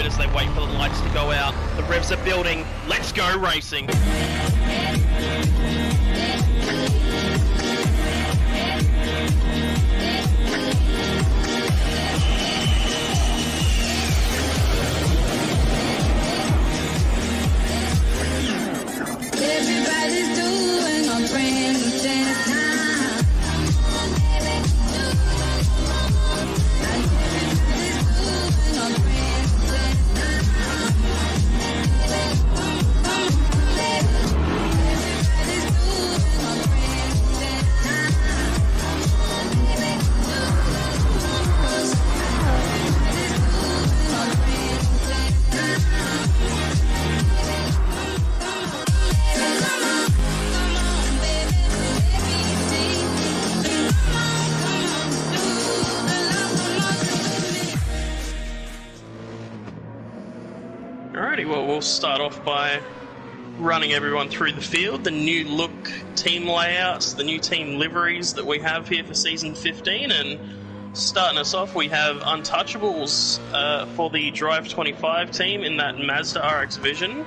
third as they wait for the lights to go out. The revs are building. Let's go racing. Everybody's doing a brand new dance now. Alrighty, well, we'll start off by running everyone through the field, the new look team layouts, the new team liveries that we have here for Season 15, and starting us off, we have Untouchables for the Drive 25 team in that Mazda RX Vision.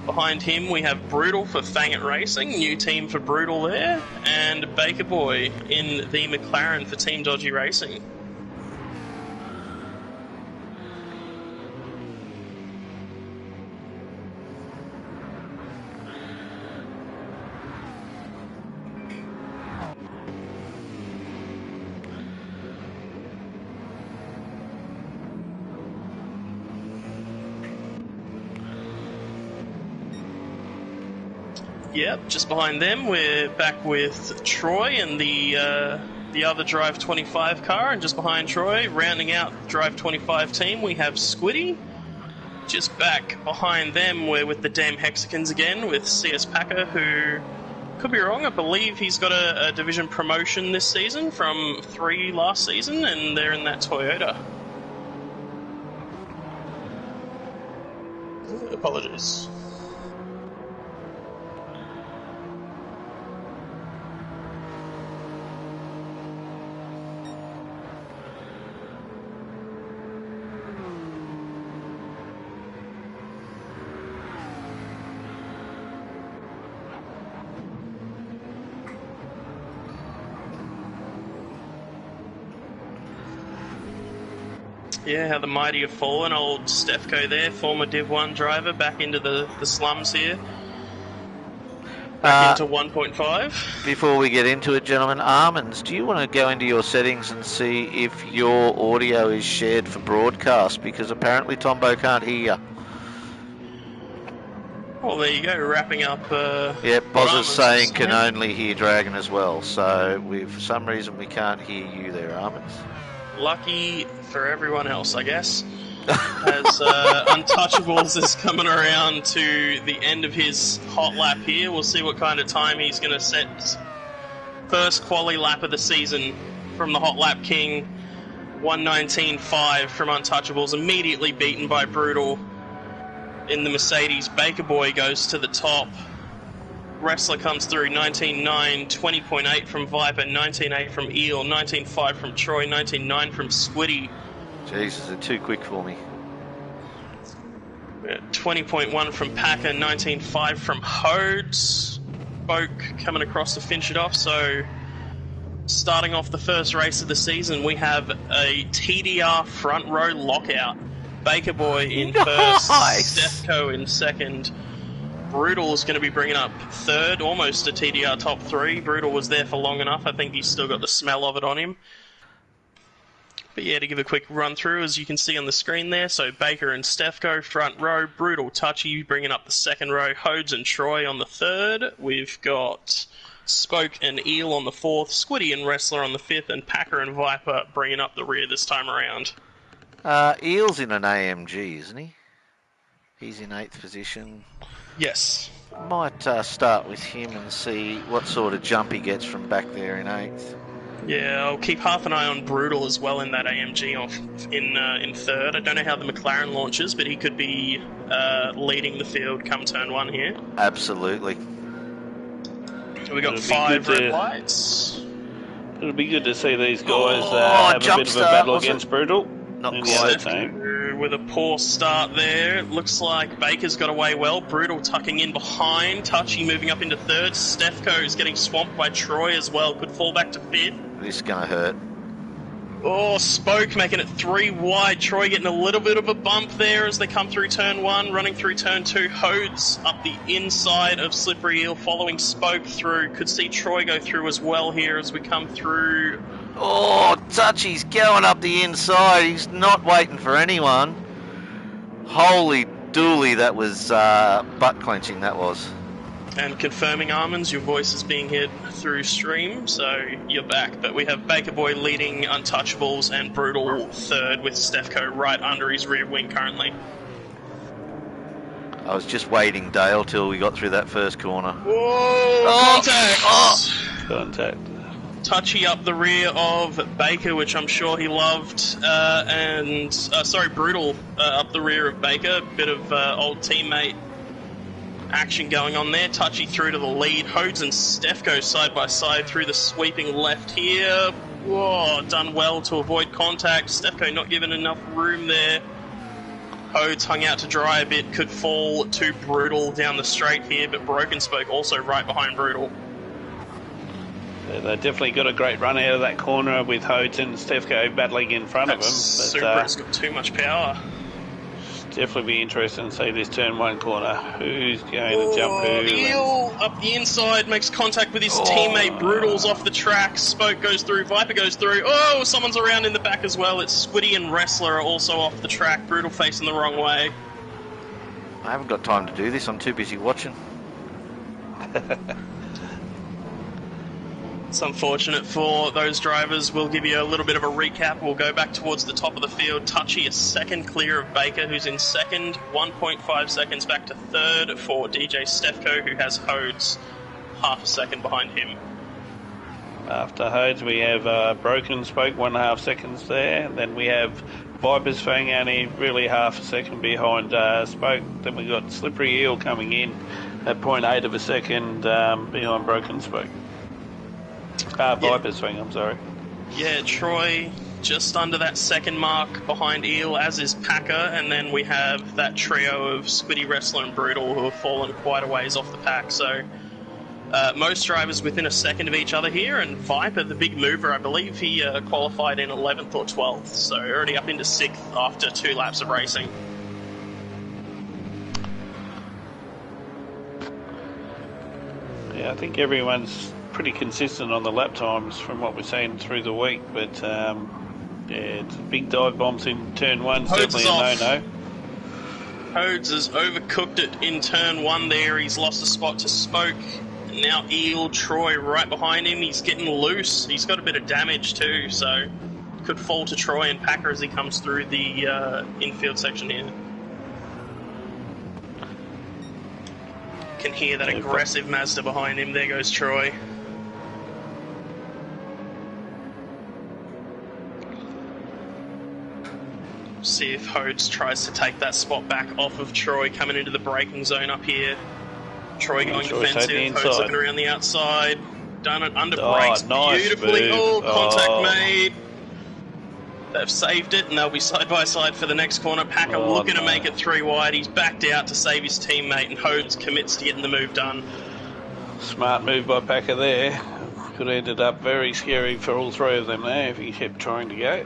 Behind him, we have Brutal for Fang It Racing, new team for Brutal there, and Baker Boy in the McLaren for Team Dodgy Racing. Yep, just behind them, we're back with Troy and the other Drive 25 car, and just behind Troy, rounding out the Drive 25 team, we have Squiddy. Just back behind them, we're with the damn Hexicans again, with CS Packer, who, could be wrong, I believe he's got a division promotion this season from 3 last season, and they're in that Toyota. Apologies. Yeah, how the mighty have fallen. Old Stefko there, former Div 1 driver, back into the slums here. Back into 1.5. Before we get into it, gentlemen, Armands, do you want to go into your settings and see if your audio is shared for broadcast? Because apparently Tombo can't hear you. Well, there you go, wrapping up... yeah, Boz is saying can only hear Dragon as well, so for some reason we can't hear you there, Armands. Lucky for everyone else, I guess, as Untouchables is coming around to the end of his hot lap here. We'll see what kind of time he's going to set. First quali lap of the season from the Hot Lap King, 1:19.5 from Untouchables, immediately beaten by Brutal in the Mercedes. Baker Boy goes to the top. Wrestler comes through, 19.9, 20.8 from Viper, 19.8 from Eel, 19.5 from Troy, 19.9 from Squiddy. Jesus, they're too quick for me. 20.1 from Packer, 19.5 from Hodes. Spoke coming across to finish it off. So, starting off the first race of the season, we have a TDR front row lockout. Baker Boy in first, Stefko in second. Brutal is going to be bringing up third, almost a TDR top 3. Brutal was there for long enough. I think he's still got the smell of it on him. But yeah, to give a quick run through, as you can see on the screen there, so Baker and Stefko front row, Brutal, Touchy bringing up the second row, Hodes and Troy on the third. We've got Spoke and Eel on the fourth, Squiddy and Wrestler on the fifth, and Packer and Viper bringing up the rear this time around. Eel's in an AMG, isn't he? He's in 8th position. Yes. Might start with him and see what sort of jump he gets from back there in 8th. Yeah, I'll keep half an eye on Brutal as well in that AMG in third. I don't know how the McLaren launches, but he could be leading the field come turn 1 here. Absolutely. We got 5 red lights. It'll be good to see these guys have a bit of a battle against Brutal. Not And quite. With a poor start there. It looks like Baker's got away well. Brutal tucking in behind. Touchy moving up into third. Stefko's getting swamped by Troy as well. Could fall back to fifth. This is going to hurt. Oh, Spoke making it 3 wide. Troy getting a little bit of a bump there as they come through turn 1. Running through turn 2. Hodes up the inside of Slippery Eel following Spoke through. Could see Troy go through as well here as we come through. Oh, Touchy's going up the inside. He's not waiting for anyone. Holy dooly, that was butt clenching, that was. And confirming, Armands, your voice is being heard through stream, so you're back. But we have Baker Boy leading Untouchables and Brutal third with Stefko right under his rear wing currently. I was just waiting, Dale, till we got through that first corner. Whoa! Contact! Oh. Contact. Touchy up the rear of Baker, which I'm sure he loved. Brutal up the rear of Baker. Bit of old teammate action going on there. Touchy through to the lead. Hodes and Stefko side by side through the sweeping left here. Whoa, done well to avoid contact. Stefko not given enough room there. Hodes hung out to dry a bit. Could fall to Brutal down the straight here, but Broken Spoke also right behind Brutal. Yeah, they definitely got a great run out of that corner with Hodes and Stefko battling in front of them. Supra's got too much power. Definitely be interesting to see this turn 1 corner. Who's going to jump who? Eel up the inside makes contact with his teammate. Brutal's off the track. Spoke goes through. Viper goes through. Oh, someone's around in the back as well. It's Squiddy and Wrestler are also off the track. Brutal facing the wrong way. I haven't got time to do this. I'm too busy watching. It's unfortunate for those drivers. We'll give you a little bit of a recap. We'll go back towards the top of the field. Touchy a second clear of Baker, who's in second. 1.5 seconds back to third for DJ Stefko, who has Hodes half a second behind him. After Hodes, we have Broken Spoke, 1.5 seconds there. Then we have Viper's Fang only really half a second behind Spoke. Then we got Slippery Eel coming in at 0.8 of a second behind Broken Spoke. Viper's Fang, I'm sorry. Yeah, Troy just under that second mark behind Eel, as is Packer, and then we have that trio of Squiddy, Wrestler and Brutal who have fallen quite a ways off the pack. So most drivers within a second of each other here, and Viper, the big mover, I believe he qualified in 11th or 12th, so already up into 6th after 2 laps of racing. Yeah, I think everyone's pretty consistent on the lap times from what we're seeing through the week, but yeah, it's big dive bombs in turn 1, definitely a no-no. Hodes has overcooked it in turn 1 there. He's lost a spot to Spoke. And now Eel, Troy right behind him. He's getting loose. He's got a bit of damage too, so could fall to Troy and Packer as he comes through the infield section here. Can hear that aggressive Mazda behind him. There goes Troy. See if Hodes tries to take that spot back off of Troy coming into the braking zone up here. Troy going defensive, Hodes looking around the outside. Done it under brakes beautifully. Move. Contact made. They've saved it and they'll be side by side for the next corner. Packer looking to make it 3 wide. He's backed out to save his teammate and Hodes commits to getting the move done. Smart move by Packer there. Could have ended up very scary for all 3 of them there if he kept trying to go.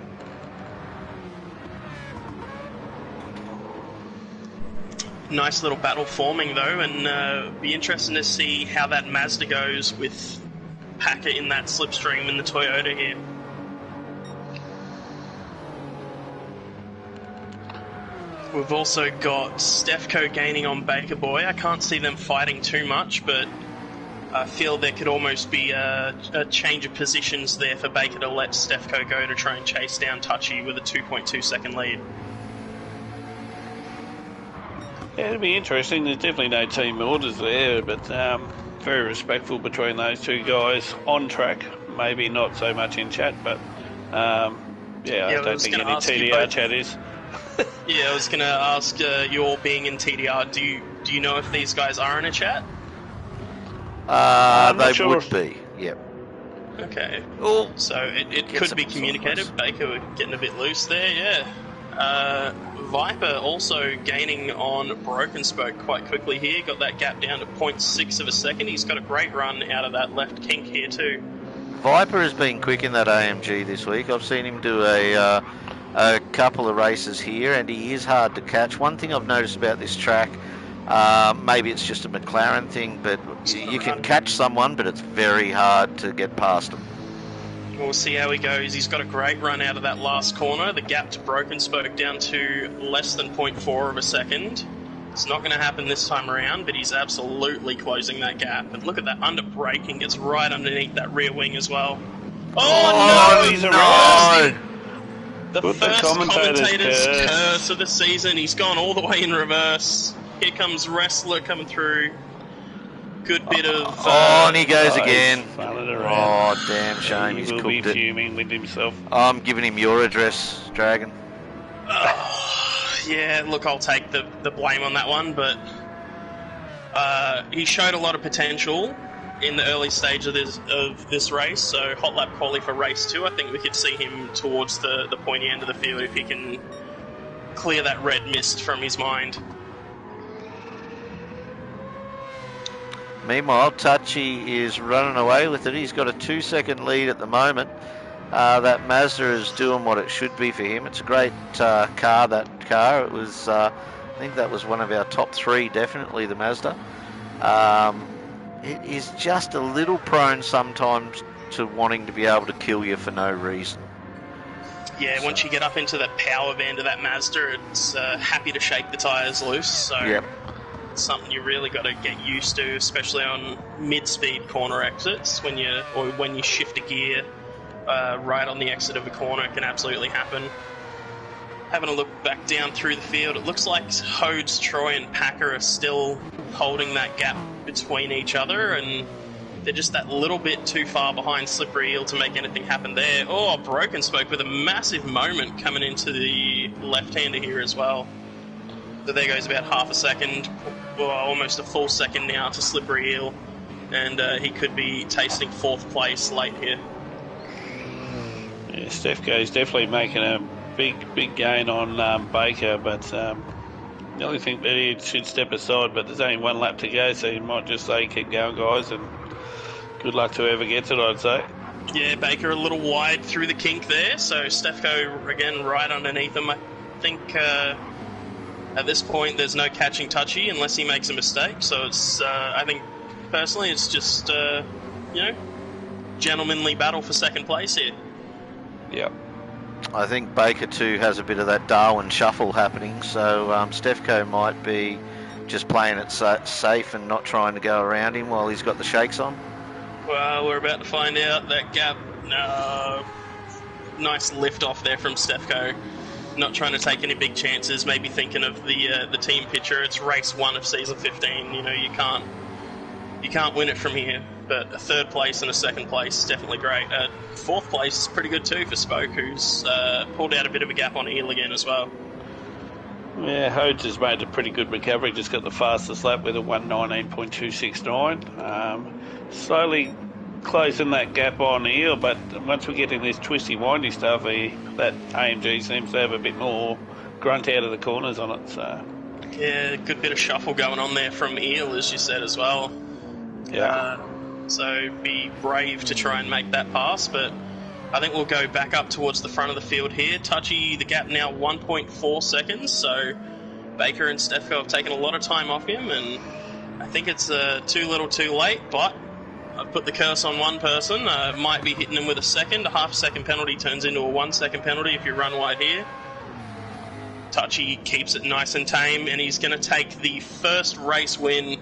Nice little battle forming though, and be interesting to see how that Mazda goes with Packer in that slipstream in the Toyota here. We've also got Stefko gaining on Baker Boy. I can't see them fighting too much, but I feel there could almost be a change of positions there for Baker to let Stefko go to try and chase down Touchy with a 2.2 second lead. Yeah, it'll be interesting. There's definitely no team orders there, but very respectful between those 2 guys on track. Maybe not so much in chat, but I don't think any TDR chat is. Yeah, I was going to ask you all being in TDR, do you know if these guys are in a chat? They would be, yep. Okay. Oh, So it Get could some be communicated. sideways. Baker getting a bit loose there, yeah. Viper also gaining on Broken Spoke quite quickly here. Got that gap down to 0.6 of a second. He's got a great run out of that left kink here too. Viper has been quick in that AMG this week. I've seen him do a couple of races here, and he is hard to catch. One thing I've noticed about this track, maybe it's just a McLaren thing, but you can catch someone, but it's very hard to get past them. We'll see how he goes. He's got a great run out of that last corner. The gap to Broken Spoke down to less than 0.4 of a second. It's not going to happen this time around, but he's absolutely closing that gap. And look at that under braking. Gets right underneath that rear wing as well. Oh, no! he's no! arrived. The Put the first commentator's commentator's curse. curse of the season. He's gone all the way in reverse. Here comes Wrestler coming through. Good bit of... and he goes he's again. funning around. Oh, damn shame. He He's will be cooked it. fuming with himself. I'm giving him your address, Dragon. Yeah, look, I'll take the blame on that one, but he showed a lot of potential in the early stage of this race, so hot lap quali for race 2. I think we could see him towards the pointy end of the field if he can clear that red mist from his mind. Meanwhile, Touchy is running away with it. He's got a 2-second lead at the moment. That Mazda is doing what it should be for him. It's a great car, that car. It was, I think that was one of our top 3, definitely, the Mazda. It is just a little prone sometimes to wanting to be able to kill you for no reason. Yeah, once you get up into the power band of that Mazda, it's happy to shake the tyres loose, so... Yep. It's something you really got to get used to, especially on mid-speed corner exits. When you shift a gear right on the exit of a corner, it can absolutely happen. Having a look back down through the field, it looks like Hodes, Troy, and Packer are still holding that gap between each other, and they're just that little bit too far behind Slippery Eel to make anything happen there. Oh, Broken Spoke with a massive moment coming into the left-hander here as well. So there goes about half a second, well, almost a full second now to Slippery Eel, and he could be tasting 4th place late here. Yeah, Stefko's definitely making a big gain on Baker, but the only thing that he should step aside, but there's only 1 lap to go, so you might just say keep going, guys, and good luck to whoever gets it, I'd say. Yeah, Baker a little wide through the kink there, so Stefko again right underneath him. I think at this point there's no catching Touchy unless he makes a mistake, so it's I think personally it's just gentlemanly battle for 2nd place here. Yep. I think Baker too has a bit of that Darwin shuffle happening, so Stefko might be just playing it safe and not trying to go around him while he's got the shakes on. Well, we're about to find out. That gap, nice lift off there from Stefko. Not trying to take any big chances, maybe thinking of the team picture. It's race 1 of season 15, you can't win it from here. But a 3rd place and a 2nd place is definitely great. 4th place is pretty good too for Spoke, who's pulled out a bit of a gap on Eel again as well. Yeah, Hodes has made a pretty good recovery, just got the fastest lap with a 1:19.269. Slowly closing that gap on Eel, but once we get in this twisty windy stuff, that AMG seems to have a bit more grunt out of the corners on it. So yeah, good bit of shuffle going on there from Eel, as you said as well. yeah. So be brave to try and make that pass, but I think we'll go back up towards the front of the field here. Touchy, the gap now 1.4 seconds, so Baker and Stefko have taken a lot of time off him, and I think it's too little too late, but I've put the curse on one person. Might be hitting him with a second. A half-second penalty turns into a 1-second penalty if you run wide here. Touchy keeps it nice and tame, and he's going to take the first race win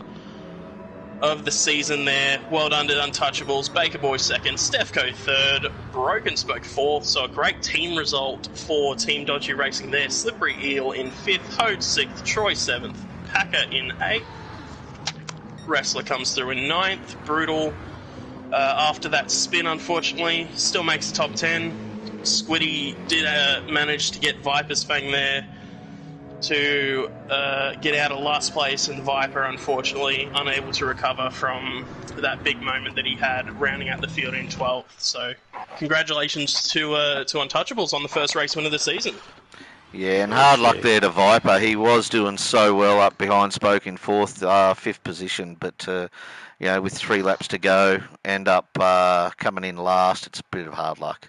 of the season there. Well done to Untouchables. Baker Boy 2nd, Stefko 3rd, Broken Spoke 4th, so a great team result for Team Dodgy Racing there. Slippery Eel in 5th, Hode 6th, Troy 7th, Packer in 8th, Wrestler comes through in 9th, Brutal after that spin unfortunately still makes the top 10. Squiddy did manage to get Viper's Fang there to get out of last place, and Viper, unfortunately, unable to recover from that big moment that he had rounding out the field in 12th. So, congratulations to Untouchables on the first race win of the season. Yeah, and hard luck there to Viper. He was doing so well up behind Spoke in fifth position, but with 3 laps to go, end up coming in last. It's a bit of hard luck.